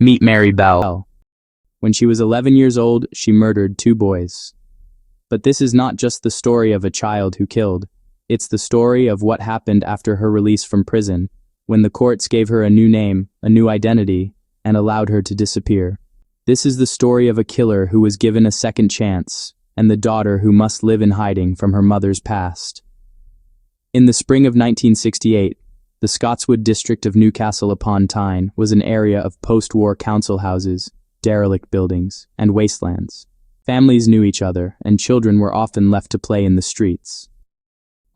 Meet Mary Bell. When she was 11 years old, she murdered 2 boys. But this is not just the story of a child who killed. It's the story of what happened after her release from prison, when the courts gave her a new name, a new identity, and allowed her to disappear. This is the story of a killer who was given a second chance, and the daughter who must live in hiding from her mother's past. In the spring of 1968, the Scotswood district of Newcastle upon Tyne was an area of post-war council houses, derelict buildings, and wastelands. Families knew each other, and children were often left to play in the streets.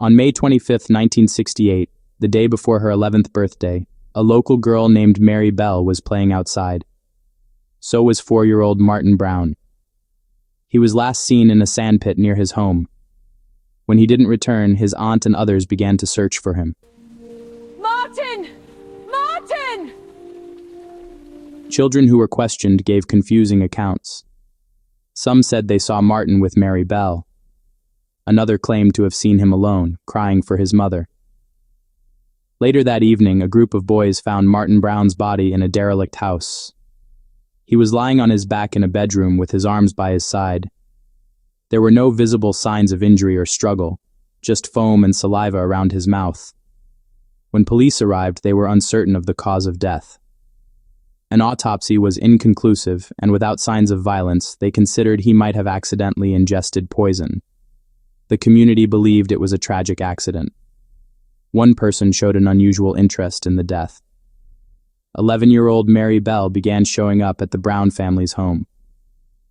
On May 25, 1968, the day before her 11th birthday, a local girl named Mary Bell was playing outside. So was 4-year-old Martin Brown. He was last seen in a sandpit near his home. When he didn't return, his aunt and others began to search for him. Martin! Martin! Children who were questioned gave confusing accounts. Some said they saw Martin with Mary Bell. Another claimed to have seen him alone, crying for his mother. Later that evening, a group of boys found Martin Brown's body in a derelict house. He was lying on his back in a bedroom with his arms by his side. There were no visible signs of injury or struggle, just foam and saliva around his mouth. When police arrived, they were uncertain of the cause of death. An autopsy was inconclusive, and without signs of violence, they considered he might have accidentally ingested poison. The community believed it was a tragic accident. One person showed an unusual interest in the death. 11-year-old Mary Bell began showing up at the Brown family's home.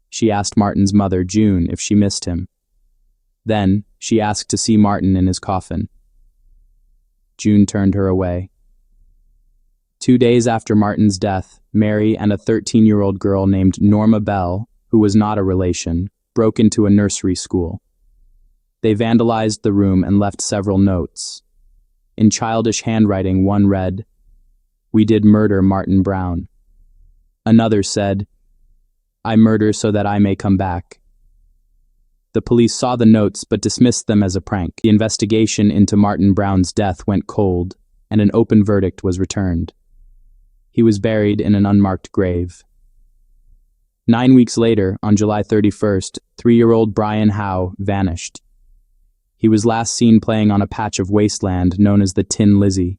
She asked Martin's mother, June, if she missed him. Then, she asked to see Martin in his coffin. June turned her away. 2 days after Martin's death, Mary and a 13-year-old girl named Norma Bell, who was not a relation, broke into a nursery school. They vandalized the room and left several notes. In childish handwriting, one read, "We did murder Martin Brown." Another said, "I murder so that I may come back." The police saw the notes but dismissed them as a prank. The investigation into Martin Brown's death went cold, and an open verdict was returned. He was buried in an unmarked grave. 9 weeks later, on July 31st, 3-year-old Brian Howe vanished. He was last seen playing on a patch of wasteland known as the Tin Lizzie.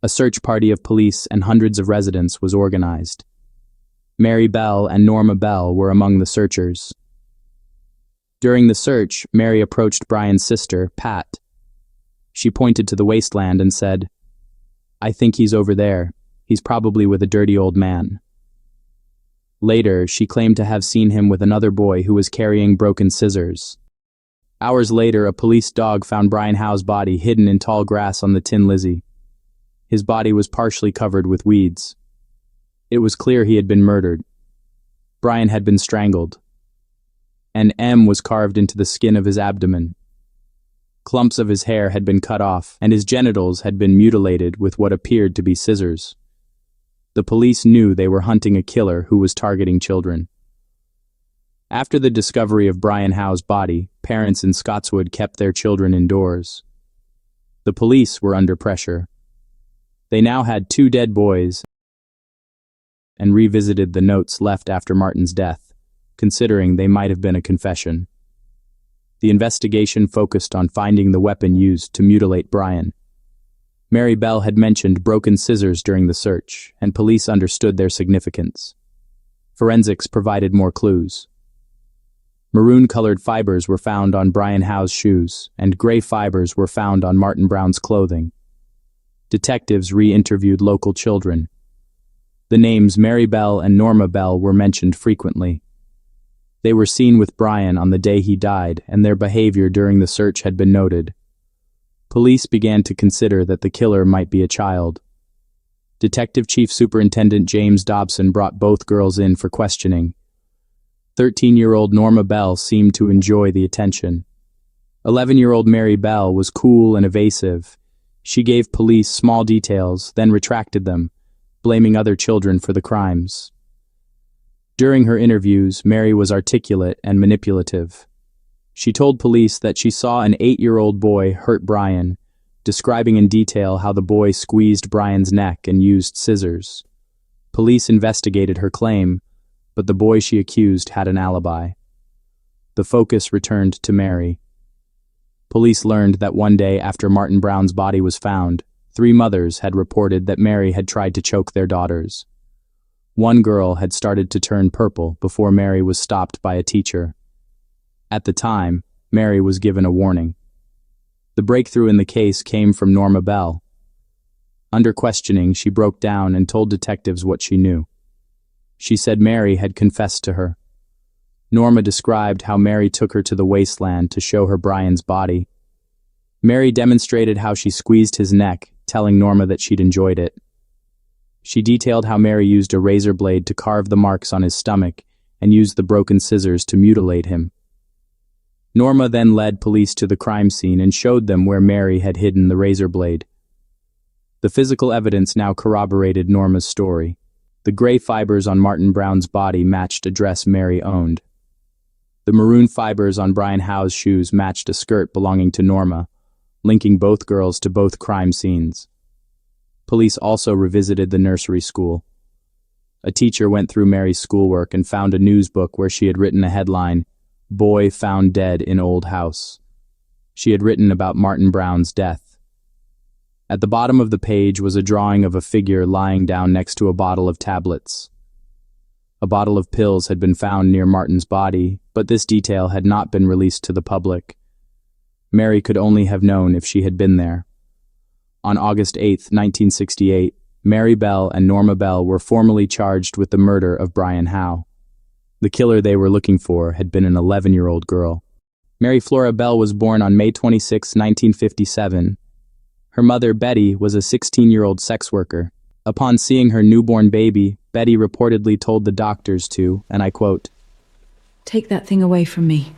A search party of police and hundreds of residents was organized. Mary Bell and Norma Bell were among the searchers. During the search, Mary approached Brian's sister, Pat. She pointed to the wasteland and said, "I think he's over there. He's probably with a dirty old man." Later, she claimed to have seen him with another boy who was carrying broken scissors. Hours later, a police dog found Brian Howe's body hidden in tall grass on the Tin Lizzie. His body was partially covered with weeds. It was clear he had been murdered. Brian had been strangled. An M was carved into the skin of his abdomen. Clumps of his hair had been cut off, and his genitals had been mutilated with what appeared to be scissors. The police knew they were hunting a killer who was targeting children. After the discovery of Brian Howe's body, parents in Scotswood kept their children indoors. The police were under pressure. They now had 2 dead boys and revisited the notes left after Martin's death, considering they might have been a confession. The investigation focused on finding the weapon used to mutilate Brian. Mary Bell had mentioned broken scissors during the search, and police understood their significance. Forensics provided more clues. Maroon-colored fibers were found on Brian Howe's shoes, and gray fibers were found on Martin Brown's clothing. Detectives re-interviewed local children. The names Mary Bell and Norma Bell were mentioned frequently. They were seen with Brian on the day he died, and their behavior during the search had been noted. Police began to consider that the killer might be a child. Detective Chief Superintendent James Dobson brought both girls in for questioning. 13-year-old Norma Bell seemed to enjoy the attention. 11-year-old Mary Bell was cool and evasive. She gave police small details, then retracted them, blaming other children for the crimes. During her interviews, Mary was articulate and manipulative. She told police that she saw an 8-year-old boy hurt Brian, describing in detail how the boy squeezed Brian's neck and used scissors. Police investigated her claim, but the boy she accused had an alibi. The focus returned to Mary. Police learned that one day after Martin Brown's body was found, 3 mothers had reported that Mary had tried to choke their daughters. One girl had started to turn purple before Mary was stopped by a teacher. At the time, Mary was given a warning. The breakthrough in the case came from Norma Bell. Under questioning, she broke down and told detectives what she knew. She said Mary had confessed to her. Norma described how Mary took her to the wasteland to show her Brian's body. Mary demonstrated how she squeezed his neck, telling Norma that she'd enjoyed it. She detailed how Mary used a razor blade to carve the marks on his stomach and used the broken scissors to mutilate him. Norma then led police to the crime scene and showed them where Mary had hidden the razor blade. The physical evidence now corroborated Norma's story. The gray fibers on Martin Brown's body matched a dress Mary owned. The maroon fibers on Brian Howe's shoes matched a skirt belonging to Norma, linking both girls to both crime scenes. Police also revisited the nursery school. A teacher went through Mary's schoolwork and found a news book where she had written a headline, "Boy Found Dead in Old House." She had written about Martin Brown's death. At the bottom of the page was a drawing of a figure lying down next to a bottle of tablets. A bottle of pills had been found near Martin's body, but this detail had not been released to the public. Mary could only have known if she had been there. On August 8, 1968, Mary Bell and Norma Bell were formally charged with the murder of Brian Howe. The killer they were looking for had been an 11-year-old girl. Mary Flora Bell was born on May 26, 1957. Her mother, Betty, was a 16-year-old sex worker. Upon seeing her newborn baby, Betty reportedly told the doctors to, and I quote, Take that thing away from me.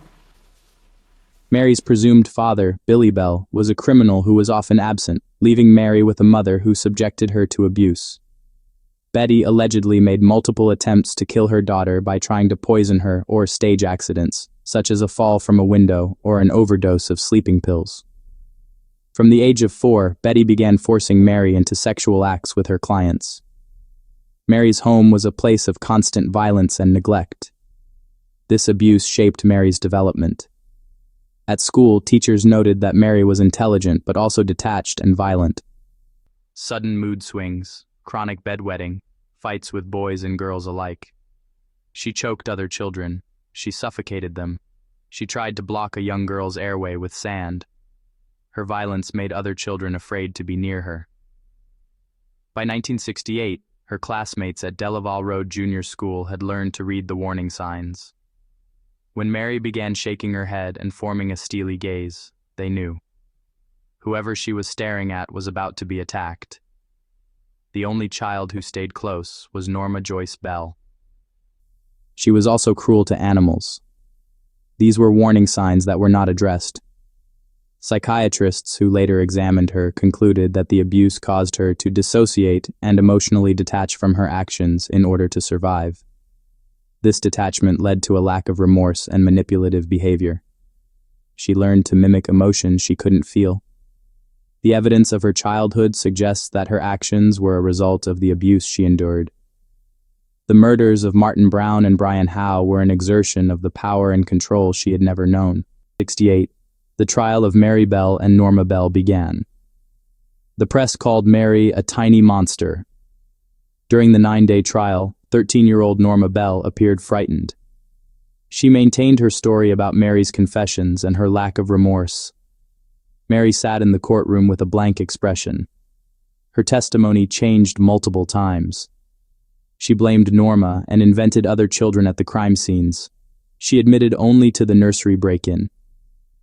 Mary's presumed father, Billy Bell, was a criminal who was often absent, leaving Mary with a mother who subjected her to abuse. Betty allegedly made multiple attempts to kill her daughter by trying to poison her or stage accidents, such as a fall from a window or an overdose of sleeping pills. From the age of 4, Betty began forcing Mary into sexual acts with her clients. Mary's home was a place of constant violence and neglect. This abuse shaped Mary's development. At school, teachers noted that Mary was intelligent but also detached and violent. Sudden mood swings, chronic bedwetting, fights with boys and girls alike. She choked other children. She suffocated them. She tried to block a young girl's airway with sand. Her violence made other children afraid to be near her. By 1968, her classmates at Delaval Road Junior School had learned to read the warning signs. When Mary began shaking her head and forming a steely gaze, they knew. Whoever she was staring at was about to be attacked. The only child who stayed close was Norma Joyce Bell. She was also cruel to animals. These were warning signs that were not addressed. Psychiatrists who later examined her concluded that the abuse caused her to dissociate and emotionally detach from her actions in order to survive. This detachment led to a lack of remorse and manipulative behavior. She learned to mimic emotions she couldn't feel. The evidence of her childhood suggests that her actions were a result of the abuse she endured. The murders of Martin Brown and Brian Howe were an exertion of the power and control she had never known. 68. The trial of Mary Bell and Norma Bell began. The press called Mary a tiny monster. During the 9-day trial, 13-year-old Norma Bell appeared frightened. She maintained her story about Mary's confessions and her lack of remorse. Mary sat in the courtroom with a blank expression. Her testimony changed multiple times. She blamed Norma and invented other children at the crime scenes. She admitted only to the nursery break-in.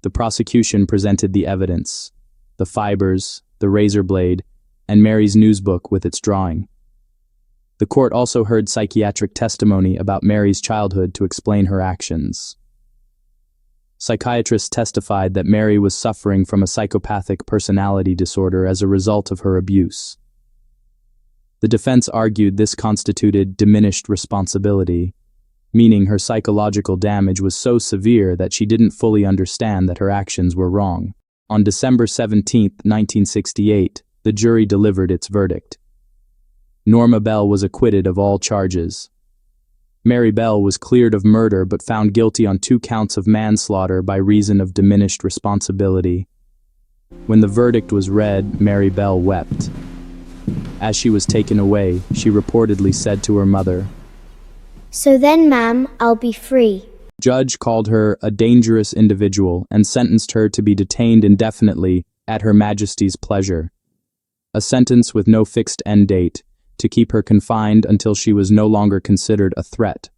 The prosecution presented the evidence: the fibers, the razor blade, and Mary's newsbook with its drawing. The court also heard psychiatric testimony about Mary's childhood to explain her actions. Psychiatrists testified that Mary was suffering from a psychopathic personality disorder as a result of her abuse. The defense argued this constituted diminished responsibility, meaning her psychological damage was so severe that she didn't fully understand that her actions were wrong. On December 17, 1968, the jury delivered its verdict. Norma Bell was acquitted of all charges. Mary Bell was cleared of murder but found guilty on 2 counts of manslaughter by reason of diminished responsibility. When the verdict was read, Mary Bell wept. As she was taken away, she reportedly said to her mother, "So then, ma'am, I'll be free." The judge called her a dangerous individual and sentenced her to be detained indefinitely at Her Majesty's pleasure. A sentence with no fixed end date, to keep her confined until she was no longer considered a threat.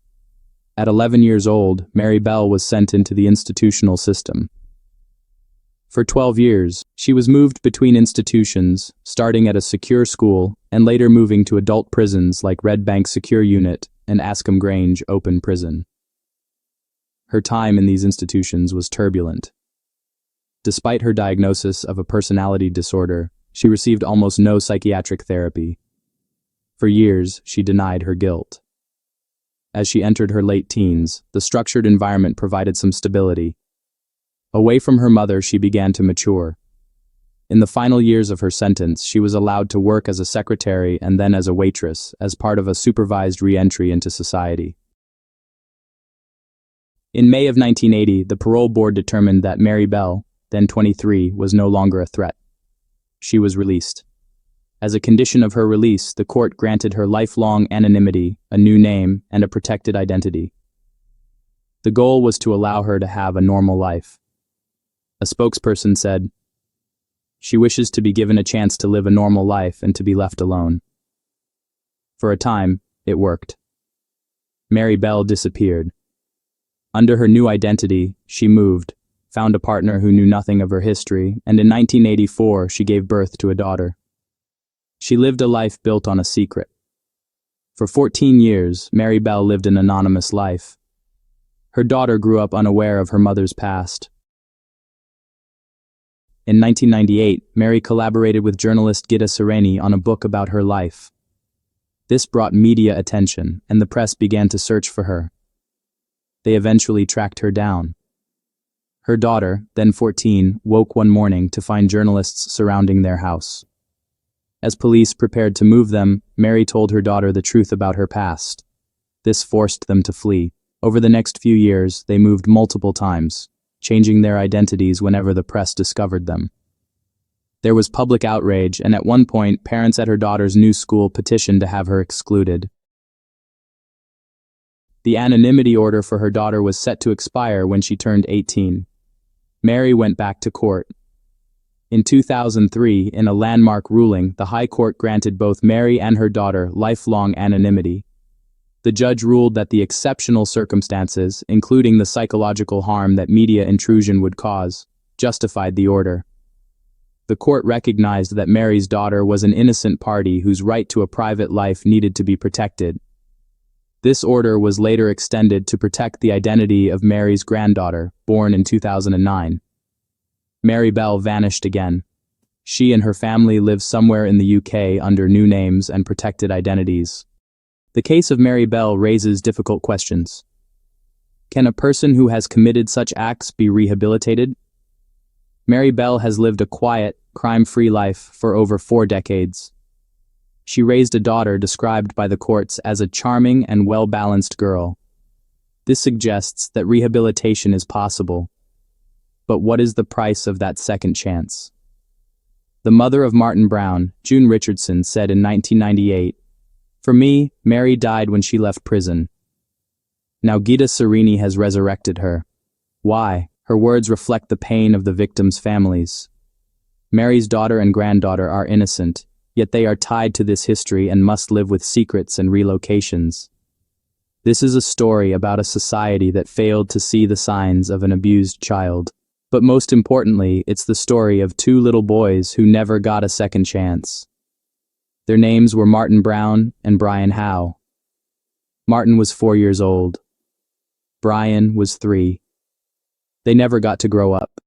At 11 years old, Mary Bell was sent into the institutional system. For 12 years, she was moved between institutions, starting at a secure school and later moving to adult prisons like Red Bank Secure Unit and Ascombe Grange Open Prison. Her time in these institutions was turbulent. Despite her diagnosis of a personality disorder, she received almost no psychiatric therapy. For years, she denied her guilt. As she entered her late teens, the structured environment provided some stability. Away from her mother, she began to mature. In the final years of her sentence, she was allowed to work as a secretary and then as a waitress, as part of a supervised re-entry into society. In May of 1980, the parole board determined that Mary Bell, then 23, was no longer a threat. She was released. As a condition of her release, the court granted her lifelong anonymity, a new name, and a protected identity. The goal was to allow her to have a normal life. A spokesperson said, "She wishes to be given a chance to live a normal life and to be left alone." For a time, it worked. Mary Bell disappeared. Under her new identity, she moved, found a partner who knew nothing of her history, and in 1984 she gave birth to a daughter. She lived a life built on a secret. For 14 years, Mary Bell lived an anonymous life. Her daughter grew up unaware of her mother's past. In 1998, Mary collaborated with journalist Gita Sereni on a book about her life. This brought media attention, and the press began to search for her. They eventually tracked her down. Her daughter, then 14, woke one morning to find journalists surrounding their house. As police prepared to move them, Mary told her daughter the truth about her past. This forced them to flee. Over the next few years, they moved multiple times, changing their identities whenever the press discovered them. There was public outrage, and at one point, parents at her daughter's new school petitioned to have her excluded. The anonymity order for her daughter was set to expire when she turned 18. Mary went back to court. In 2003, in a landmark ruling, the High Court granted both Mary and her daughter lifelong anonymity. The judge ruled that the exceptional circumstances, including the psychological harm that media intrusion would cause, justified the order. The court recognized that Mary's daughter was an innocent party whose right to a private life needed to be protected. This order was later extended to protect the identity of Mary's granddaughter, born in 2009. Mary Bell vanished again. She and her family live somewhere in the UK under new names and protected identities. The case of Mary Bell raises difficult questions. Can a person who has committed such acts be rehabilitated? Mary Bell has lived a quiet, crime-free life for over 4 decades. She raised a daughter described by the courts as a charming and well-balanced girl. This suggests that rehabilitation is possible. But what is the price of that second chance? The mother of Martin Brown, June Richardson, said in 1998, "For me, Mary died when she left prison. Now Gita Sereni has resurrected her. Why? Her words reflect the pain of the victims' families. Mary's daughter and granddaughter are innocent, yet they are tied to this history and must live with secrets and relocations. This is a story about a society that failed to see the signs of an abused child. But most importantly, it's the story of 2 little boys who never got a second chance. Their names were Martin Brown and Brian Howe. Martin was 4 years old. Brian was 3. They never got to grow up.